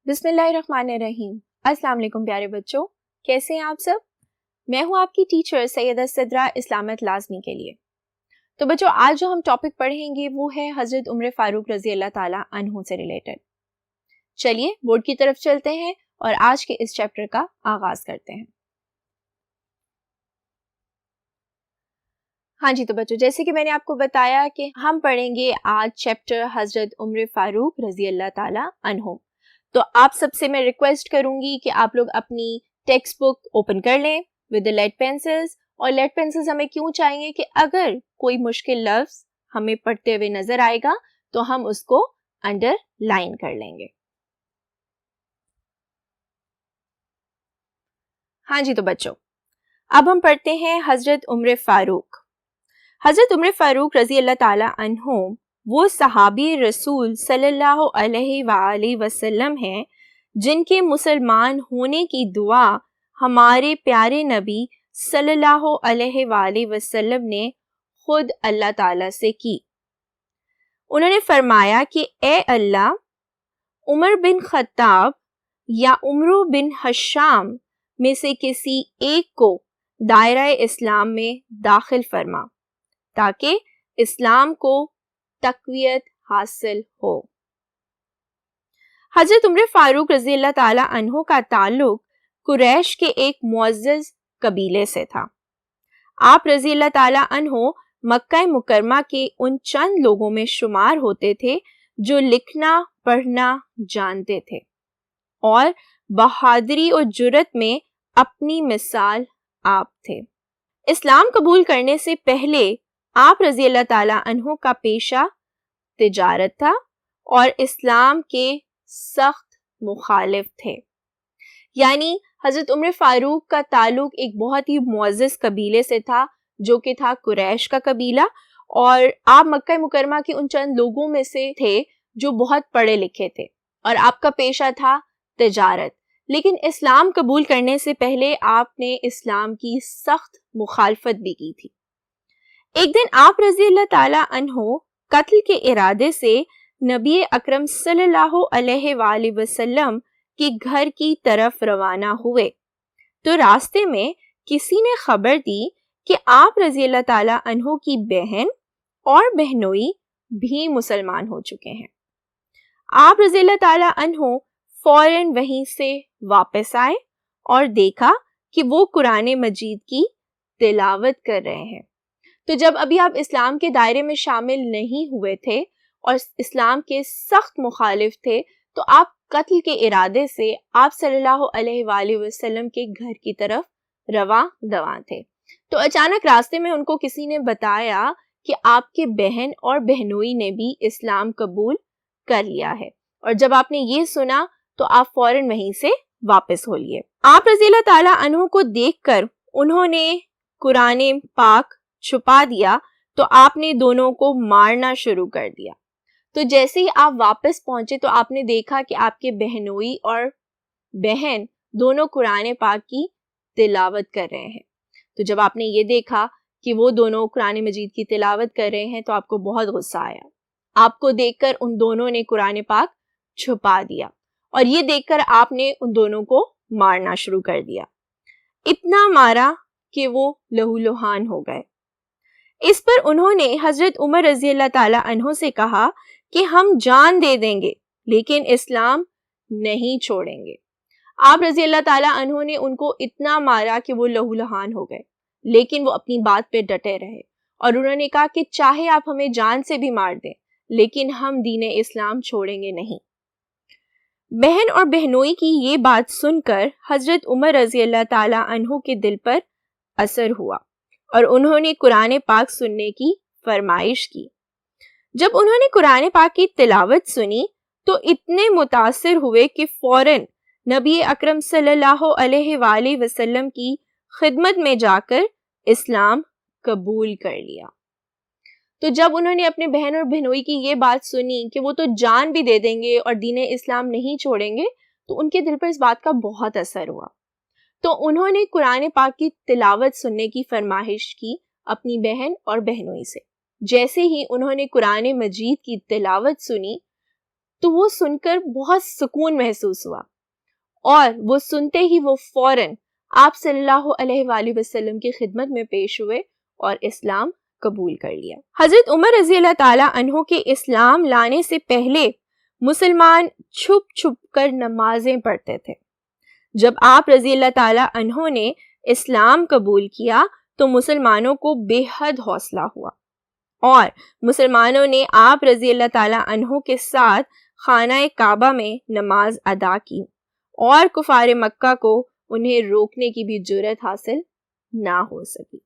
بسم اللہ الرحمن الرحیم۔ السلام علیکم پیارے بچوں، کیسے ہیں آپ سب؟ میں ہوں آپ کی ٹیچر سیدہ صدرہ اسلامت لازمی کے لیے۔ تو بچوں، آج جو ہم ٹاپک پڑھیں گے وہ ہے حضرت عمر فاروق رضی اللہ تعالیٰ عنہ سے ریلیٹڈ۔ چلیے بورڈ کی طرف چلتے ہیں اور آج کے اس چیپٹر کا آغاز کرتے ہیں۔ ہاں جی، تو بچوں جیسے کہ میں نے آپ کو بتایا کہ ہم پڑھیں گے آج چیپٹر حضرت عمر فاروق رضی اللہ تعالیٰ عنہ۔ تو آپ سب سے میں ریکویسٹ کروں گی کہ آپ لوگ اپنی ٹیکسٹ بک اوپن کر لیں ود لیڈ پینسلز۔ اور لیڈ پینسلز ہمیں کیوں چاہیے کہ اگر کوئی مشکل لفظ ہمیں پڑھتے ہوئے نظر آئے گا تو ہم اس کو انڈر لائن کر لیں گے۔ ہاں جی، تو بچوں اب ہم پڑھتے ہیں حضرت عمر فاروق۔ حضرت عمر فاروق رضی اللہ تعالیٰ عنہ وہ صحابی رسول صلی اللہ علیہ وآلہ وسلم ہیں جن کے مسلمان ہونے کی دعا ہمارے پیارے نبی صلی اللہ علیہ وآلہ وسلم نے خود اللہ تعالیٰ سے کی۔ انہوں نے فرمایا کہ اے اللہ، عمر بن خطاب یا عمر بن ہشام میں سے کسی ایک کو دائرہ اسلام میں داخل فرما تاکہ اسلام کو تقویت حاصل ہو۔ حضرت عمر فاروق رضی اللہ تعالیٰ عنہ کا تعلق قریش کے ایک معزز قبیلے سے تھا۔ آپ رضی اللہ تعالیٰ عنہ مکہ مکرمہ کے ان چند لوگوں میں شمار ہوتے تھے جو لکھنا پڑھنا جانتے تھے اور بہادری اور جرأت میں اپنی مثال آپ تھے۔ اسلام قبول کرنے سے پہلے آپ رضی اللہ تعالیٰ عنہ کا پیشہ تجارت تھا اور اسلام کے سخت مخالف تھے۔ یعنی حضرت عمر فاروق کا تعلق ایک بہت ہی معزز قبیلے سے تھا جو کہ تھا قریش کا قبیلہ، اور آپ مکہ مکرمہ کے ان چند لوگوں میں سے تھے جو بہت پڑھے لکھے تھے اور آپ کا پیشہ تھا تجارت۔ لیکن اسلام قبول کرنے سے پہلے آپ نے اسلام کی سخت مخالفت بھی کی تھی۔ ایک دن آپ رضی اللہ تعالیٰ عنہ قتل کے ارادے سے نبی اکرم صلی اللہ علیہ وآلہ وسلم کے گھر کی طرف روانہ ہوئے تو راستے میں کسی نے خبر دی کہ آپ رضی اللہ تعالیٰ عنہ کی بہن اور بہنوئی بھی مسلمان ہو چکے ہیں۔ آپ رضی اللہ تعالیٰ عنہ فوراً وہیں سے واپس آئے اور دیکھا کہ وہ قرآن مجید کی تلاوت کر رہے ہیں۔ تو جب ابھی آپ اسلام کے دائرے میں شامل نہیں ہوئے تھے اور اسلام کے سخت مخالف تھے تو آپ قتل کے ارادے سے آپ صلی اللہ علیہ وآلہ وسلم کے گھر کی طرف رواں دواں تھے۔ تو اچانک راستے میں ان کو کسی نے بتایا کہ آپ کے بہن اور بہنوئی نے بھی اسلام قبول کر لیا ہے، اور جب آپ نے یہ سنا تو آپ فوراً وہیں سے واپس ہو لیے۔ آپ رضی اللہ تعالیٰ عنہ کو دیکھ کر انہوں نے قرآن پاک چھپا دیا تو آپ نے دونوں کو مارنا شروع کر دیا۔ تو جیسے ہی آپ واپس پہنچے تو آپ نے دیکھا کہ آپ کے بہنوئی اور بہن دونوں قرآن پاک کی تلاوت کر رہے ہیں۔ تو جب آپ نے یہ دیکھا کہ وہ دونوں قرآن مجید کی تلاوت کر رہے ہیں تو آپ کو بہت غصہ آیا۔ آپ کو دیکھ کر ان دونوں نے قرآن پاک چھپا دیا اور یہ دیکھ کر آپ نے ان دونوں کو مارنا شروع کر دیا۔ اتنا مارا کہ وہ لہو لہان ہو گئے۔ اس پر انہوں نے حضرت عمر رضی اللہ تعالیٰ عنہ سے کہا کہ ہم جان دے دیں گے لیکن اسلام نہیں چھوڑیں گے۔ آپ رضی اللہ تعالیٰ عنہ نے ان کو اتنا مارا کہ وہ لہو لہان ہو گئے، لیکن وہ اپنی بات پہ ڈٹے رہے اور انہوں نے کہا کہ چاہے آپ ہمیں جان سے بھی مار دیں لیکن ہم دین اسلام چھوڑیں گے نہیں۔ بہن اور بہنوئی کی یہ بات سن کر حضرت عمر رضی اللہ تعالیٰ عنہ کے دل پر اثر ہوا اور انہوں نے قرآن پاک سننے کی فرمائش کی۔ جب انہوں نے قرآن پاک کی تلاوت سنی تو اتنے متاثر ہوئے کہ فوراً نبی اکرم صلی اللہ علیہ وآلہ وسلم کی خدمت میں جا کر اسلام قبول کر لیا۔ تو جب انہوں نے اپنے بہن اور بہنوئی کی یہ بات سنی کہ وہ تو جان بھی دے دیں گے اور دین اسلام نہیں چھوڑیں گے تو ان کے دل پر اس بات کا بہت اثر ہوا۔ تو انہوں نے قرآن پاک کی تلاوت سننے کی فرمائش کی اپنی بہن اور بہنوئی سے۔ جیسے ہی انہوں نے قرآن مجید کی تلاوت سنی تو وہ سن کر بہت سکون محسوس ہوا، اور وہ سنتے ہی وہ فوراً آپ صلی اللہ علیہ وآلہ وسلم کی خدمت میں پیش ہوئے اور اسلام قبول کر لیا۔ حضرت عمر رضی اللہ تعالیٰ عنہ کے اسلام لانے سے پہلے مسلمان چھپ چھپ کر نمازیں پڑھتے تھے۔ جب آپ رضی اللہ تعالیٰ عنہ نے اسلام قبول کیا تو مسلمانوں کو بے حد حوصلہ ہوا، اور مسلمانوں نے آپ رضی اللہ تعالیٰ عنہ کے ساتھ خانہ کعبہ میں نماز ادا کی، اور کفار مکہ کو انہیں روکنے کی بھی جرأت حاصل نہ ہو سکی۔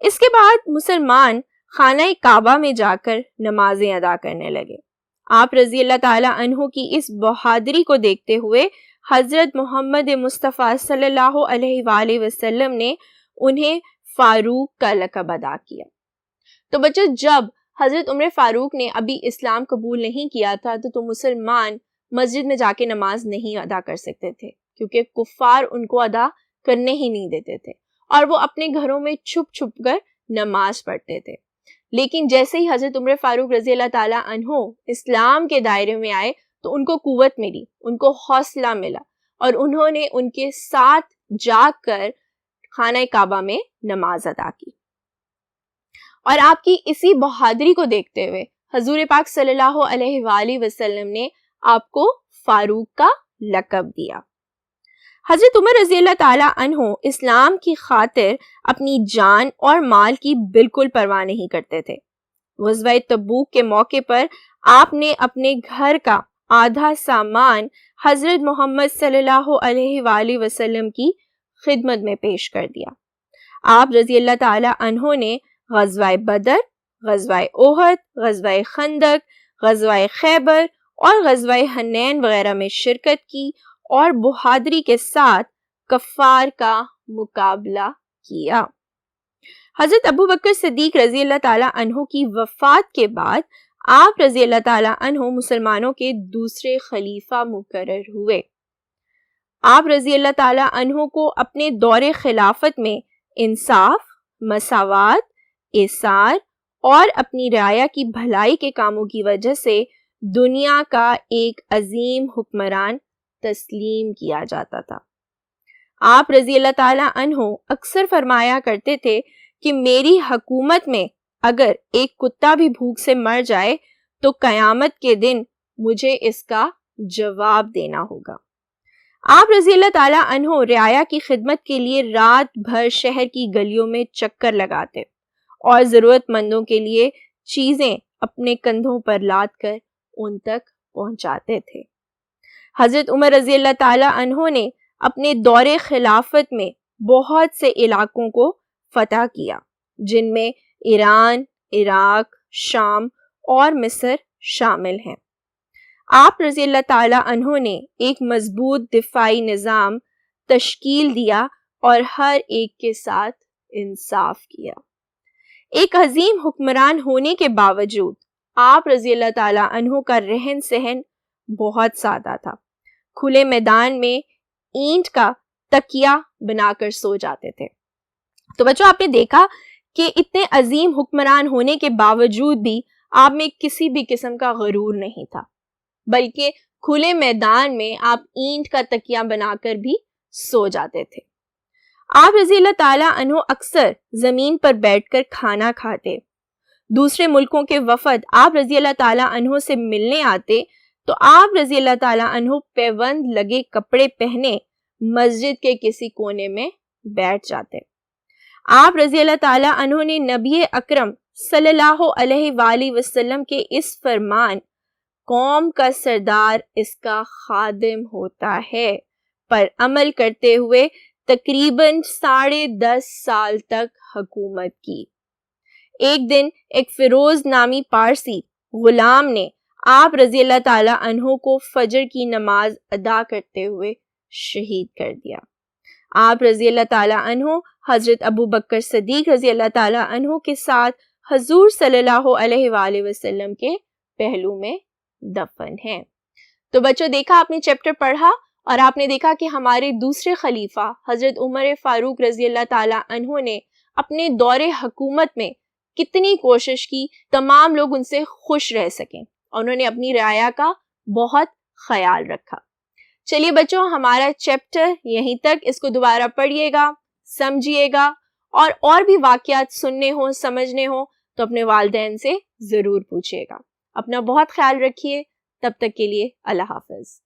اس کے بعد مسلمان خانہ کعبہ میں جا کر نمازیں ادا کرنے لگے۔ آپ رضی اللہ تعالیٰ عنہ کی اس بہادری کو دیکھتے ہوئے حضرت محمد مصطفیٰ صلی اللہ علیہ وآلہ وسلم نے انہیں فاروق کا لقب ادا کیا۔ تو بچوں، جب حضرت عمر فاروق نے ابھی اسلام قبول نہیں کیا تھا تو مسلمان مسجد میں جا کے نماز نہیں ادا کر سکتے تھے، کیونکہ کفار ان کو ادا کرنے ہی نہیں دیتے تھے، اور وہ اپنے گھروں میں چھپ چھپ کر نماز پڑھتے تھے۔ لیکن جیسے ہی حضرت عمر فاروق رضی اللہ تعالیٰ عنہ اسلام کے دائرے میں آئے تو ان کو قوت ملی، ان کو حوصلہ ملا، اور انہوں نے ان کے ساتھ جا کر خانہ کعبہ میں نماز ادا کی۔ اور آپ کی اسی بہادری کو دیکھتے ہوئے حضور پاک صلی اللہ علیہ وآلہ وسلم نے آپ کو فاروق کا لقب دیا۔ حضرت عمر رضی اللہ تعالیٰ عنہ اسلام کی خاطر اپنی جان اور مال کی بالکل پرواہ نہیں کرتے تھے۔ غزوہ تبوک کے موقع پر آپ نے اپنے گھر کا آدھا سامان حضرت محمد صلی اللہ علیہ وآلہ وسلم کی خدمت میں پیش کر دیا۔ آپ رضی اللہ تعالیٰ عنہ نے غزوہ بدر، غزوہ احد، غزوہ خندق، غزوہ خیبر اور غزوہ حنین وغیرہ میں شرکت کی، اور بہادری کے ساتھ کفار کا مقابلہ کیا۔ حضرت ابوبکر صدیق رضی اللہ تعالیٰ عنہ کی وفات کے بعد آپ رضی اللہ تعالیٰ عنہ مسلمانوں کے دوسرے خلیفہ مقرر ہوئے۔ آپ رضی اللہ تعالیٰ عنہ کو اپنے دور خلافت میں انصاف، مساوات، ایثار اور اپنی رعایا کی بھلائی کے کاموں کی وجہ سے دنیا کا ایک عظیم حکمران تسلیم کیا جاتا تھا۔ آپ رضی اللہ تعالیٰ عنہ اکثر فرمایا کرتے تھے کہ میری حکومت میں اگر ایک کتا بھی بھوک سے مر جائے تو قیامت کے دن مجھے اس کا جواب دینا ہوگا۔ آپ رضی اللہ تعالیٰ عنہ رعایا کی خدمت کے لیے رات بھر شہر کی گلیوں میں چکر لگاتے اور ضرورت مندوں کے لیے چیزیں اپنے کندھوں پر لاد کر ان تک پہنچاتے تھے۔ حضرت عمر رضی اللہ تعالیٰ عنہ نے اپنے دور خلافت میں بہت سے علاقوں کو فتح کیا، جن میں ایران، عراق، شام اور مصر شامل ہیں۔ آپ رضی اللہ تعالیٰ عنہ نے ایک مضبوط دفاعی نظام تشکیل دیا اور ہر ایک کے ساتھ انصاف کیا۔ ایک عظیم حکمران ہونے کے باوجود آپ رضی اللہ تعالیٰ عنہ کا رہن سہن بہت سادہ تھا۔ کھلے میدان میں اینٹ کا تکیہ بنا کر سو جاتے تھے۔ تو بچوں، آپ نے دیکھا کہ اتنے عظیم حکمران ہونے کے باوجود بھی آپ میں کسی بھی قسم کا غرور نہیں تھا، بلکہ کھلے میدان میں آپ اینٹ کا تکیہ بنا کر بھی سو جاتے تھے۔ آپ رضی اللہ تعالیٰ عنہ اکثر زمین پر بیٹھ کر کھانا کھاتے۔ دوسرے ملکوں کے وفد آپ رضی اللہ تعالیٰ عنہ سے ملنے آتے تو آپ رضی اللہ تعالیٰ عنہ پیوند لگے کپڑے پہنے مسجد کے کسی کونے میں بیٹھ جاتے۔ آپ رضی اللہ تعالیٰ عنہ نے نبی اکرم صلی اللہ علیہ وآلہ وسلم کے اس فرمان قوم کا سردار اس کا خادم ہوتا ہے پر عمل کرتے ہوئے تقریباً 10.5 سال تک حکومت کی۔ ایک دن ایک فیروز نامی پارسی غلام نے آپ رضی اللہ تعالیٰ عنہ کو فجر کی نماز ادا کرتے ہوئے شہید کر دیا۔ آپ رضی اللہ تعالیٰ عنہ حضرت ابوبکر صدیق رضی اللہ تعالیٰ عنہ کے ساتھ حضور صلی اللہ علیہ وآلہ وسلم کے پہلو میں دفن ہیں۔ تو بچوں، دیکھا آپ نے چیپٹر پڑھا اور آپ نے دیکھا کہ ہمارے دوسرے خلیفہ حضرت عمر فاروق رضی اللہ تعالیٰ عنہ نے اپنے دور حکومت میں کتنی کوشش کی تمام لوگ ان سے خوش رہ سکیں، اور انہوں نے اپنی رعایا کا بہت خیال رکھا۔ چلیے بچوں، ہمارا چیپٹر یہیں تک، اس کو دوبارہ پڑھیے گا، سمجھیے گا، اور بھی واقعات سننے ہوں سمجھنے ہوں تو اپنے والدین سے ضرور پوچھیے گا۔ اپنا بہت خیال رکھیے، تب تک کے لیے اللہ حافظ۔